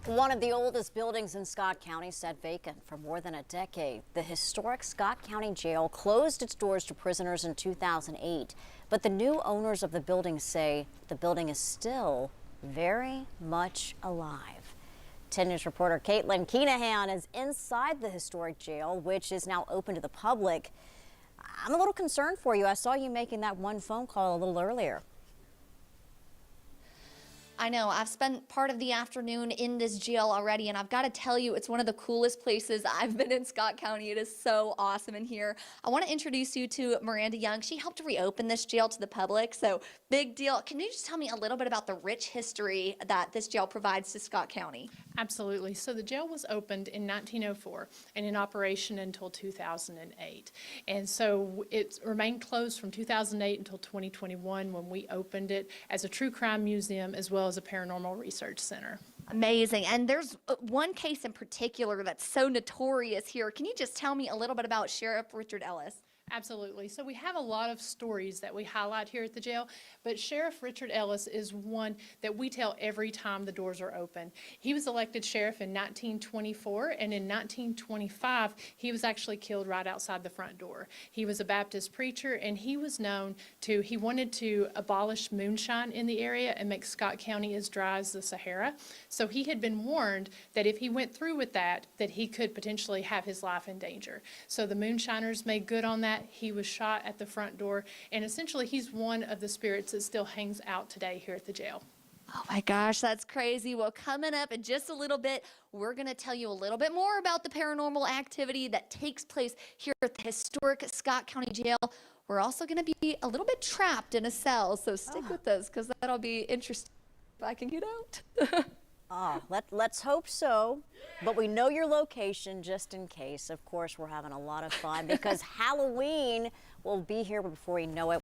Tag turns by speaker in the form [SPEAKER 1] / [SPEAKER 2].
[SPEAKER 1] One of the oldest buildings in Scott County sat vacant for more than a decade. The historic Scott County Jail closed its doors to prisoners in 2008, but the new owners of the building say the building is still very much alive. 10 News reporter Kinahan is inside the historic jail, which is now open to the public. I'm a little concerned for you. I saw you making that one phone call a little earlier.
[SPEAKER 2] I know, I've spent part of the afternoon in this jail already, and I've got to tell you, it's one of the coolest places I've been in Scott County. It is so awesome in here. I want to introduce you to Miranda Young. She helped reopen this jail to the public, so big deal. Can you just tell me a little bit about the rich history that this jail provides to Scott County?
[SPEAKER 3] Absolutely. So the jail was opened in 1904 and in operation until 2008. And so it remained closed from 2008 until 2021 when we opened it as a true crime museum as well as a paranormal research center.
[SPEAKER 2] Amazing. And there's one case in particular that's so notorious here. Can you just tell me a little bit about Sheriff Richard Ellis?
[SPEAKER 3] Absolutely. So we have a lot of stories that we highlight here at the jail, but Sheriff Richard Ellis is one that we tell every time the doors are open. He was elected sheriff in 1924, and in 1925, he was actually killed right outside the front door. He was a Baptist preacher, and he was known to, he wanted to abolish moonshine in the area and make Scott County as dry as the Sahara. So he had been warned that if he went through with that he could potentially have his life in danger. So the moonshiners made good on that. He was shot at the front door, and essentially he's one of the spirits that still hangs out today here at the jail.
[SPEAKER 2] Oh my gosh, that's crazy. Well, coming up in just a little bit, we're going to tell you a little bit more about the paranormal activity that takes place here at the historic Scott County Jail. We're also going to be a little bit trapped in a cell, so stick with us because that'll be interesting if I can get out.
[SPEAKER 1] Let's hope so, but we know your location just in case. Of course, we're having a lot of fun because Halloween will be here before we know it.